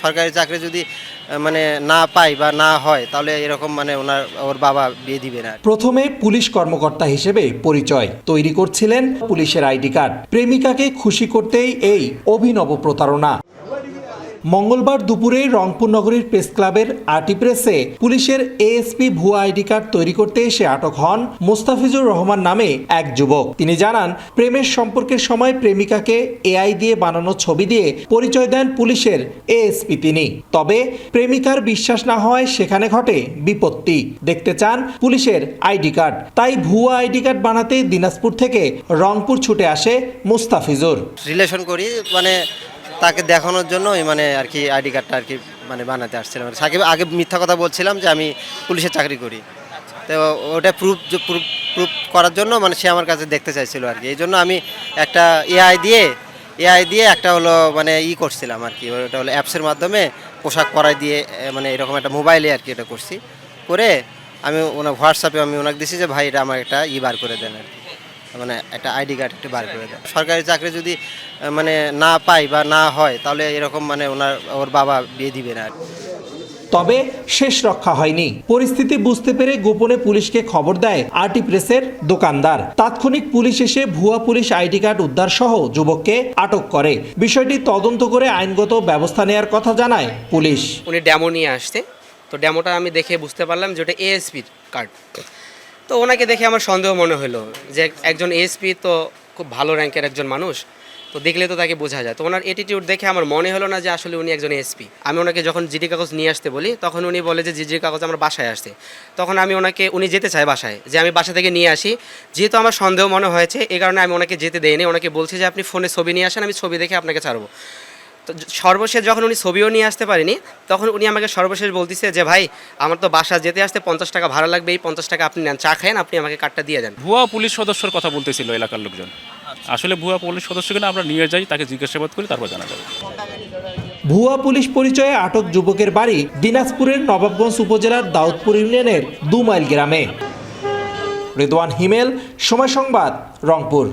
সরকারি চাকরি যদি মানে না পাই বা না হয় তাহলে এরকম মানে ওর বাবা বিয়ে দিবে না। প্রথমে পুলিশ কর্মকর্তা হিসেবে পরিচয় তৈরি করছিলেন পুলিশের আইডি কার্ড। প্রেমিকাকে খুশি করতেই এই অভিনব প্রতারণা। মঙ্গলবার দুপুরে রংপুর নগরীর প্রেস ক্লাবের আরটি প্রেসে পুলিশের এএসপি ভুয়া আইডি কার্ড তৈরি করতে এসে আটক হন মোস্তাফিজুর রহমান নামে এক যুবক। তিনি জানান, প্রেমের সম্পর্কের সময় প্রেমিকাকে এআই দিয়ে বানানো ছবি দিয়ে পরিচয় দেন পুলিশের এএসপি তিনি। তবে প্রেমিকার বিশ্বাস না হয় সেখানে ঘটে বিপত্তি। দেখতে চান পুলিশের আইডি কার্ড, তাই ভুয়া আইডি কার্ড বানাতে দিনাজপুর থেকে রংপুর ছুটে আসে মোস্তাফিজুর। রিলেশন করি মানে তাকে দেখানোর জন্যই মানে আর কি আইডি কার্ডটা আর কি মানে বানাতে আসছিলাম। সাকিব আগে মিথ্যা কথা বলছিলাম যে আমি পুলিশের চাকরি করি, তো ওটা প্রুফ করার জন্য মানে সে আমার কাছে দেখতে চাইছিল আর কি। এই জন্য আমি একটা এআই দিয়ে একটা হলো মানে করছিলাম আর কি। ওটা হলো অ্যাপসের মাধ্যমে পোশাক পরাই দিয়ে মানে এরকম একটা মোবাইলে আর কি এটা করছি। করে আমি হোয়াটসঅ্যাপে আমি ওনাকে দিছি যে ভাই এটা আমার একটা বার করে দেন আর কি, মানে একটা আইডি কার্ড একটু বার করে দেয়। সরকারি চাকরি যদি মানে না পাই বা না হয় তাহলে এরকম মানে ওর বাবা বিয়ে দিবে না। তবে শেষ রক্ষা হয়নি। পরিস্থিতি বুঝতে পেরে গোপনে পুলিশকে খবর দেয় আরটি প্রেসের দোকানদার। তাৎক্ষণিক পুলিশ এসে ভুয়া পুলিশ আইডি কার্ড উদ্ধার সহ যুবককে আটক করে। বিষয়টি তদন্ত করে আইনগত ব্যবস্থা নেওয়ার কথা জানায় পুলিশ। উনি ডেমো নিয়ে আসছে, তো ডেমোটা আমি দেখে বুঝতে পারলাম যে ওটা এএসপির কার্ড। তো ওনাকে দেখে আমার সন্দেহ মনে হলো যে একজন এএসপি তো খুব ভালো র্যাঙ্কের একজন মানুষ, তো দেখলে তো তাকে বোঝা যায়। তো ওনার অ্যাটিটিউড দেখে আমার মনে হলো না যে আসলে উনি একজন এএসপি। আমি ওনাকে যখন জিডি কাগজ নিয়ে আসতে বলি তখন উনি বলে যে জিডি কাগজ আমার বাসায় আসছে। তখন আমি উনি যেতে চায় বাসায়, যে আমি বাসা থেকে নিয়ে আসি। যেহেতু আমার সন্দেহ মনে হয়েছে এই কারণে আমি ওনাকে যেতে দেইনি। ওনাকে বলছি যে আপনি ফোনে ছবি নিয়ে আসেন, আমি ছবি দেখে আপনাকে ছাড়বো। তো সর্বশেষ যখন উনি ছবিও নিয়ে আসতে পারেনি তখন উনি আমাকে সর্বশেষ বলতেছে যে ভাই আমার তো বাসা যেতে আসতে 50 টাকা ভাড়া লাগবে, এই 50 টাকা আপনি নেন, চা খান, আপনি আমাকে কার্ডটা দিয়ে দেন। ভুয়া পুলিশ সদস্যর কথা বলতেছিল এলাকার লোকজন। আসলে ভুয়া পুলিশ সদস্যকে না আমরা নিয়ে যাই, তাকে জিজ্ঞাসাবাদ করি, তারপর জানা যাবে। ভুয়া পুলিশ পরিচয়ে আটক যুবকের বাড়ি দিনাজপুরের নবাবগঞ্জ উপজেলার দাউদপুর ইউনিয়নের 2 মাইল গ্রামে। রেদওয়ান হিমেল, সময় সংবাদ, রংপুর।